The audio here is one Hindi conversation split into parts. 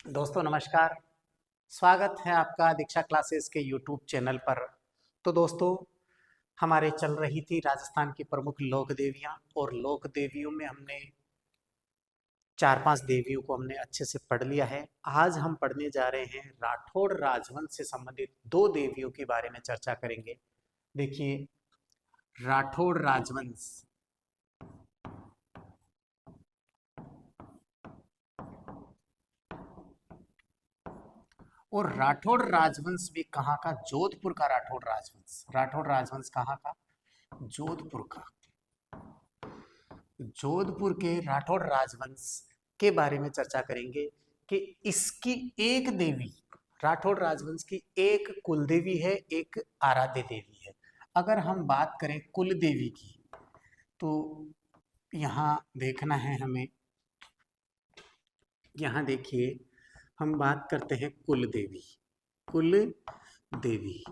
दोस्तों नमस्कार। स्वागत है आपका दीक्षा क्लासेस के यूट्यूब चैनल पर। तो दोस्तों हमारे चल रही थी राजस्थान की प्रमुख लोक देवियाँ, और लोक देवियों में हमने 4-5 देवियों को हमने अच्छे से पढ़ लिया है। आज हम पढ़ने जा रहे हैं राठौड़ राजवंश से संबंधित 2 देवियों के बारे में चर्चा करेंगे। देखिए, राठौड़ राजवंश और राठौड़ राजवंश भी कहाँ का? जोधपुर का राठौड़ राजवंश। राठौड़ राजवंश कहाँ का? जोधपुर का। जोधपुर के राठौड़ राजवंश के बारे में चर्चा करेंगे कि इसकी एक देवी, राठौड़ राजवंश की एक कुल देवी है, एक आराध्य देवी है। अगर हम बात करें कुल देवी की, तो यहाँ देखना है हमें, यहाँ देखिए, हम बात करते हैं कुल देवी। कुल देवी,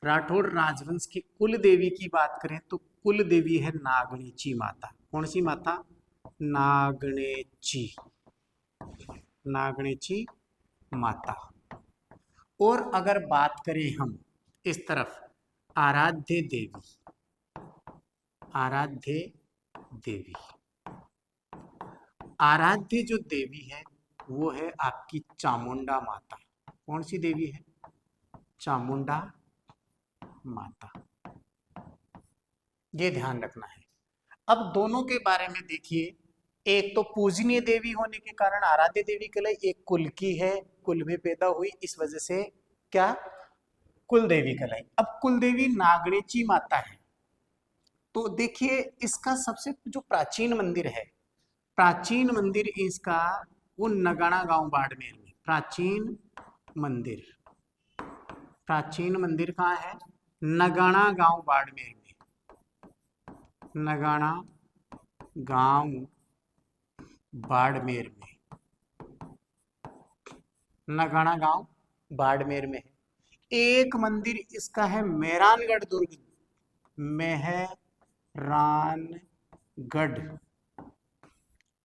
राठौड़ राजवंश की कुल देवी की बात करें तो कुल देवी है नागणेची माता। कौन सी माता? नागणेची, नागणेची माता। और अगर बात करें हम इस तरफ आराध्य देवी, आराध्य देवी, आराध्य जो देवी है वो है आपकी चामुंडा माता। कौन सी देवी है? चामुंडा माता। ये ध्यान रखना है। अब दोनों के बारे में देखिए, एक तो पूजनीय देवी होने के कारण आराध्य देवी कहलाई, एक कुल की है, कुल में पैदा हुई, इस वजह से क्या? कुल देवी कहलाई। अब कुल देवी नागणेची माता है। तो देखिए, इसका सबसे जो प्राचीन मंदिर है, प्राचीन मंदिर इसका वो नगाना गांव बाड़मेर में। प्राचीन मंदिर, प्राचीन मंदिर कहाँ है? नगाना गांव बाड़मेर में। नगाना गांव बाड़मेर में, नगाना गांव बाड़मेर में है। एक मंदिर इसका है मेहरानगढ़ दुर्ग, मेहरानगढ़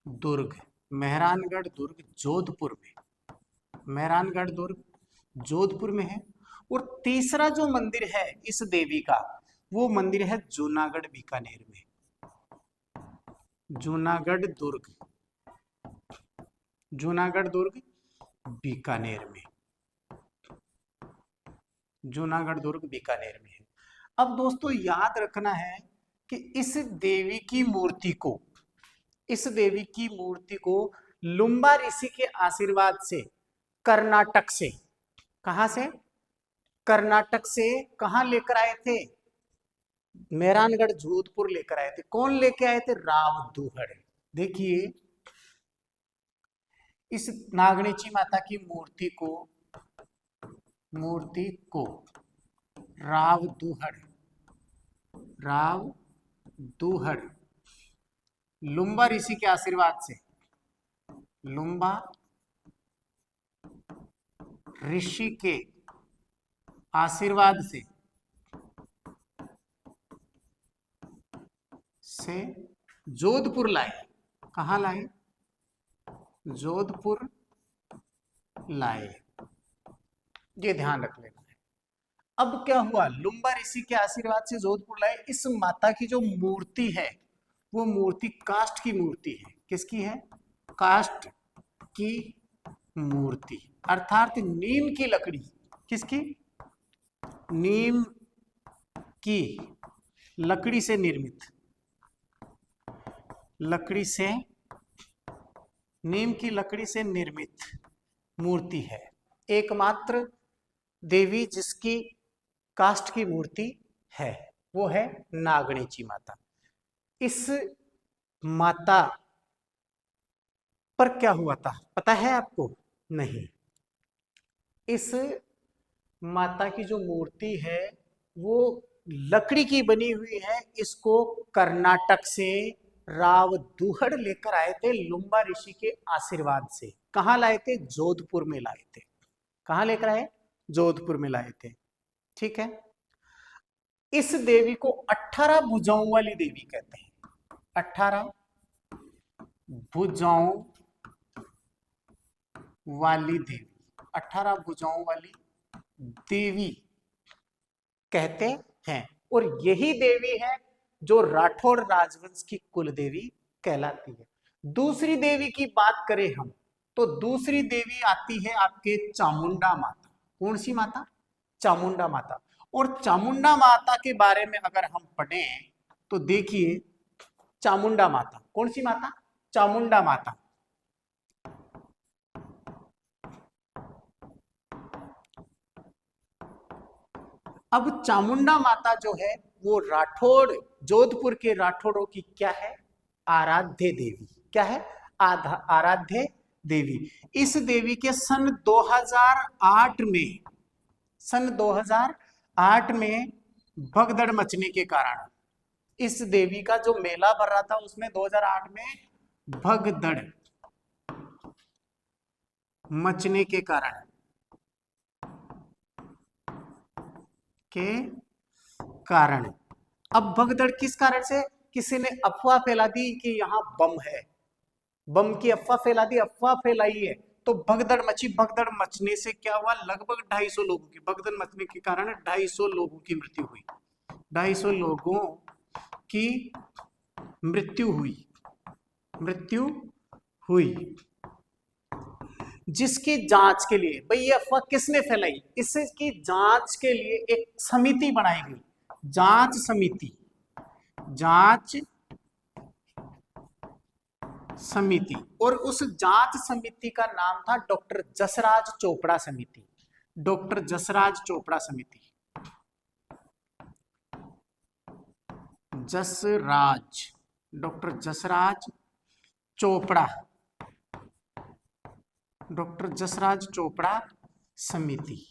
दुर्ग, मेहरानगढ़ दुर्ग जोधपुर में, मेहरानगढ़ दुर्ग जोधपुर में है। और तीसरा जो मंदिर है इस देवी का, वो मंदिर है जूनागढ़ बीकानेर में। जूनागढ़ दुर्ग, जूनागढ़ दुर्ग बीकानेर में, जूनागढ़ दुर्ग बीकानेर में है। अब दोस्तों याद रखना है कि इस देवी की मूर्ति को, इस देवी की मूर्ति को लुम्बा ऋषि के आशीर्वाद से कर्नाटक से, कहां से? कर्नाटक से कहां लेकर आए थे? मेहरानगढ़ जोधपुर लेकर आए थे। कौन लेकर आए थे? राव दुहड़। देखिए, इस नागणेची माता की मूर्ति को, मूर्ति को राव दुहड़, राव दुहड़ लुम्बा ऋषि के आशीर्वाद से, लुम्बा ऋषि के आशीर्वाद से जोधपुर लाए। कहां लाए? जोधपुर लाए। ये ध्यान रख लेना है। अब क्या हुआ? लुम्बा ऋषि के आशीर्वाद से जोधपुर लाए। इस माता की जो मूर्ति है वो मूर्ति काष्ठ की मूर्ति है। किसकी है? काष्ठ की मूर्ति, अर्थात नीम की लकड़ी। किसकी? नीम की लकड़ी से निर्मित, लकड़ी से, नीम की लकड़ी से निर्मित मूर्ति है। एकमात्र देवी जिसकी काष्ठ की मूर्ति है वो है नागणेची माता। इस माता पर क्या हुआ था पता है आपको? नहीं। इस माता की जो मूर्ति है वो लकड़ी की बनी हुई है। इसको कर्नाटक से राव दुहड़ लेकर आए थे लुम्बा ऋषि के आशीर्वाद से। कहां लाए थे? जोधपुर में लाए थे। कहां लेकर आए? जोधपुर में लाए थे। ठीक है। इस देवी को 18 भुजाओं वाली देवी कहते हैं। 18 भुजाओं वाली देवी, 18 भुजाओं वाली देवी कहते हैं। और यही देवी है जो राठौड़ राजवंश की कुल देवी कहलाती है। दूसरी देवी की बात करें हम, तो दूसरी देवी आती है आपके चामुंडा माता। कौन सी माता? चामुंडा माता। और चामुंडा माता के बारे में अगर हम पढ़ें तो देखिए, चामुंडा माता कौन सी माता? चामुंडा माता। अब चामुंडा माता जो है वो राठौड़, जोधपुर के राठौड़ों की क्या है? आराध्य देवी। क्या है? आराध्य देवी। इस देवी के सन 2008 में, सन 2008 में भगदड़ मचने के कारण, इस देवी का जो मेला भर रहा था उसमें 2008 में भगदड़ मचने के कारण अब भगदड़ किस कारण से? किसी ने अफवाह फैला दी कि यहाँ बम है, बम की अफवाह फैला दी, अफवाह फैलाई है, तो भगदड़ मची। भगदड़ मचने से क्या हुआ? लगभग 250 लोगों की, भगदड़ मचने के कारण 250 लोगों की मृत्यु हुई। 250 लोगों की मृत्यु हुई। जिसकी जांच के लिए, भाई ये अफवाह किसने फैलाई, इसकी जांच के लिए एक समिति बनाई गई, जांच समिति। और उस जांच समिति का नाम था डॉक्टर जसराज चोपड़ा समिति। डॉक्टर जसराज चोपड़ा समिति। डॉक्टर जसराज चोपड़ा, डॉक्टर जसराज चोपड़ा समिति।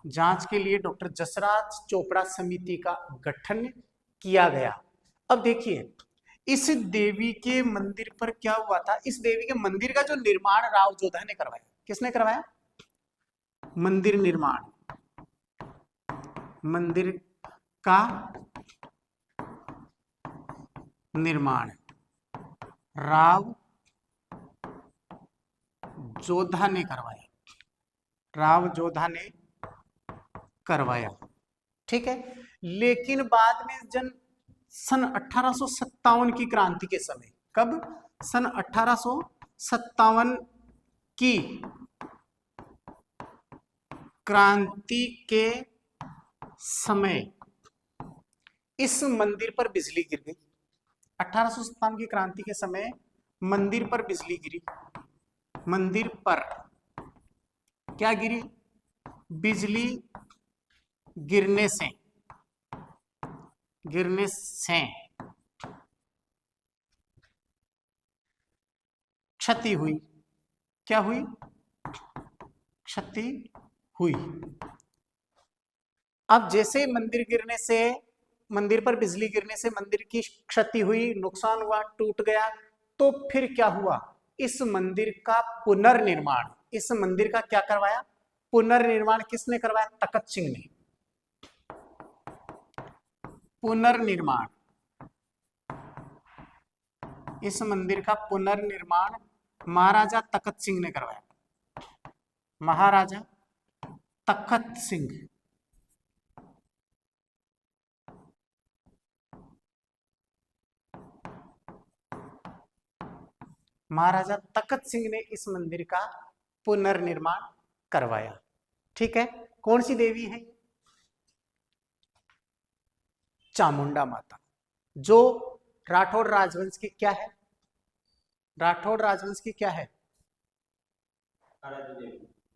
जांच के लिए डॉक्टर जसराज चोपड़ा समिति का गठन किया गया। अब देखिए, इस देवी के मंदिर पर क्या हुआ था? इस देवी के मंदिर का जो निर्माण राव जोधा ने करवाया। किसने करवाया? मंदिर का निर्माण राव जोधा ने करवाया। राव जोधा ने करवाया, ठीक है। लेकिन बाद में सन 1857 की क्रांति के समय, कब? सन 1857 की क्रांति के समय इस मंदिर पर बिजली गिर गई। 1857 की क्रांति के समय मंदिर पर बिजली गिरी। मंदिर पर क्या गिरी? बिजली गिरने से क्षति हुई। क्या हुई? क्षति हुई। अब जैसे मंदिर पर बिजली गिरने से मंदिर की क्षति हुई, नुकसान हुआ, टूट गया, तो फिर क्या हुआ? इस मंदिर का पुनर्निर्माण, इस मंदिर का क्या करवाया? पुनर्निर्माण किसने करवाया? तखत सिंह ने। पुनर्निर्माण, इस मंदिर का पुनर्निर्माण महाराजा तखत सिंह ने करवाया। महाराजा तखत सिंह। महाराजा तखत सिंह ने इस मंदिर का पुनर्निर्माण करवाया, ठीक है। कौन सी देवी है? चामुंडा माता, जो राठौड़ राजवंश की क्या है? राठौड़ राजवंश की क्या है?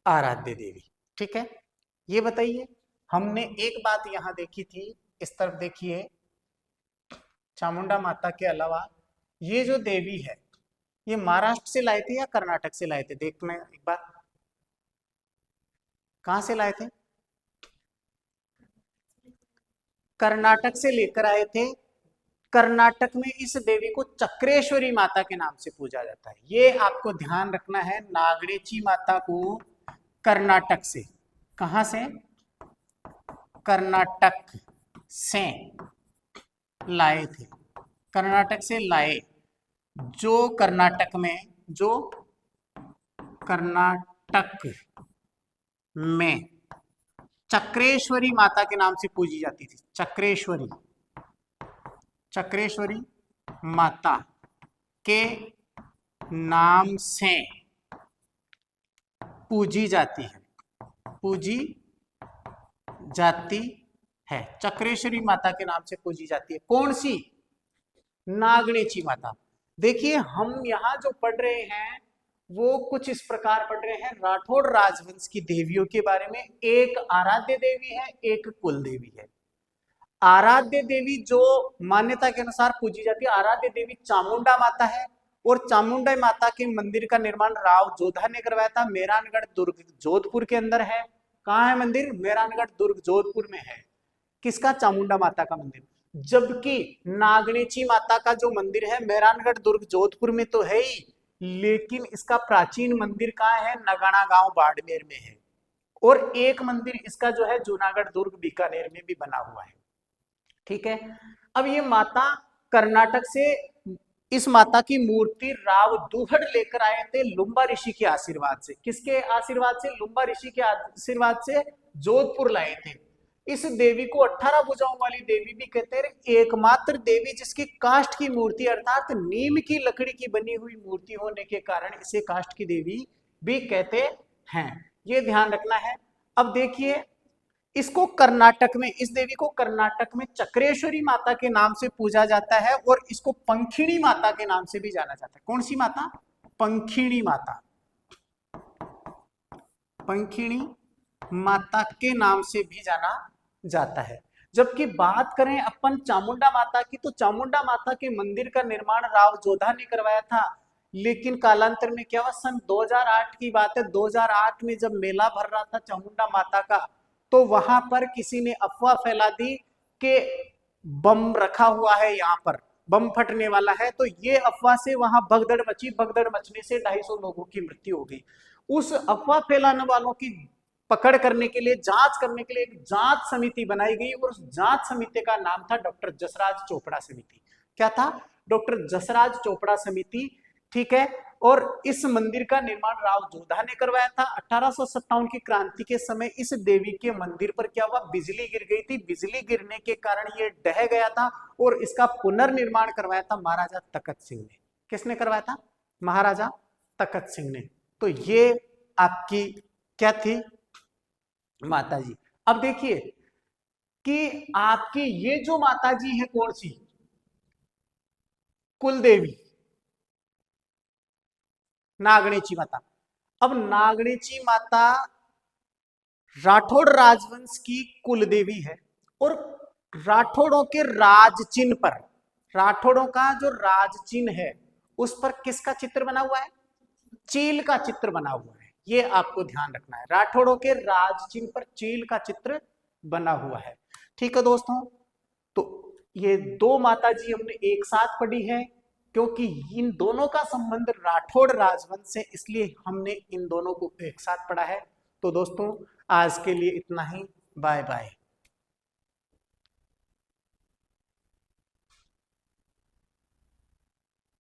आराध्य देवी, ठीक है। ये बताइए, हमने एक बात यहां देखी थी, इस तरफ देखिए, चामुंडा माता के अलावा ये जो देवी है, ये महाराष्ट्र से लाए थे या कर्नाटक से लाए थे? देखना एक बार, कहां से लाए थे? कर्नाटक से लेकर आए थे। कर्नाटक में इस देवी को चक्रेश्वरी माता के नाम से पूजा जाता है। ये आपको ध्यान रखना है। नागड़ेची माता को कर्नाटक से, कहां से? कर्नाटक से लाए थे। कर्नाटक से लाए, जो कर्नाटक में, जो कर्नाटक में चक्रेश्वरी माता के नाम से पूजी जाती थी। चक्रेश्वरी, चक्रेश्वरी माता के नाम से पूजी जाती है, पूजी जाती है। चक्रेश्वरी माता के नाम से पूजी जाती है। कौन सी? नागणेची माता। देखिए हम यहाँ जो पढ़ रहे हैं वो कुछ इस प्रकार पढ़ रहे हैं, राठौड़ राजवंश की देवियों के बारे में। एक आराध्य देवी है, एक कुल देवी है। आराध्य देवी जो मान्यता के अनुसार पूजी जाती है, आराध्य देवी चामुंडा माता है। और चामुंडा माता के मंदिर का निर्माण राव जोधा ने करवाया था। मेहरानगढ़ दुर्ग जोधपुर के अंदर है। कहाँ है मंदिर? मेहरानगढ़ दुर्ग जोधपुर में है। किसका? चामुंडा माता का मंदिर। जबकि नागणेची माता का जो मंदिर है मेहरानगढ़ दुर्ग जोधपुर में तो है ही, लेकिन इसका प्राचीन मंदिर कहाँ है? नगाना गांव बाड़मेर में है। और एक मंदिर इसका जो है जूनागढ़ दुर्ग बीकानेर में भी बना हुआ है। ठीक है। अब ये माता कर्नाटक से, इस माता की मूर्ति राव दुहड़ लेकर आए थे लुम्बा ऋषि के आशीर्वाद से। किसके आशीर्वाद से? लुम्बा ऋषि के आशीर्वाद से जोधपुर लाए थे। इस देवी को 18 भुजाओं वाली देवी भी कहते हैं। एकमात्र देवी जिसकी काष्ठ की मूर्ति अर्थात नीम की लकड़ी की बनी हुई मूर्ति होने के कारण इसे काष्ठ की देवी भी कहते हैं। ये ध्यान रखना है। अब देखिए इसको कर्नाटक में, इस देवी को कर्नाटक में चक्रेश्वरी माता के नाम से पूजा जाता है और इसको पंखिणी माता के नाम से भी जाना जाता है। कौन सी माता? पंखिणी माता। पंखिणी माता के नाम से भी जाना जाता है। जबकि बात करें अपन चामुंडा माता की, तो चामुंडा माता के मंदिर का निर्माण राव जोधा ने करवाया था। लेकिन कालांतर में क्या हुआ? सन 2008 की बात है। 2008 में जब मेला भर रहा था चामुंडा माता का, तो वहां पर किसी ने अफवाह फैला दी कि बम रखा हुआ है, यहाँ पर बम फटने वाला है। तो ये अफवाह से वहां भगदड़ मची। भगदड़ मचने से 250 लोगों की मृत्यु हो गई। उस अफवाह फैलाने वालों की पकड़ करने के लिए, जांच करने के लिए एक जांच समिति बनाई गई और उस जांच समिति का नाम था डॉक्टर जसराज चोपड़ा समिति। क्या था? डॉक्टर जसराज चोपड़ा समिति। ठीक है। और इस मंदिर का निर्माण राव जोधा ने करवाया था। 1857 की क्रांति के समय इस देवी के मंदिर पर क्या हुआ? बिजली गिर गई थी। बिजली गिरने के कारण ये ढह गया था और इसका पुनर्निर्माण करवाया था महाराजा तखत सिंह ने। किसने करवाया था? महाराजा तखत सिंह ने। तो ये आपकी क्या थी? माता जी। अब देखिए कि आपकी ये जो माता जी है कौन सी? कुल देवी, नागणेची माता। अब नागणेची माता राठौड़ राजवंश की कुल देवी है और राठौड़ों के राज चिन्ह पर, राठौड़ों का जो राज चिन्ह है उस पर किसका चित्र बना हुआ है? चील का चित्र बना हुआ है। ये आपको ध्यान रखना है। राठौड़ों के राज चिन्ह पर चील का चित्र बना हुआ है। ठीक है दोस्तों, तो ये दो माता जी हमने एक साथ पढ़ी है क्योंकि इन दोनों का संबंध राठौड़ राजवंश से, इसलिए हमने इन दोनों को एक साथ पढ़ा है। तो दोस्तों आज के लिए इतना ही। Bye bye.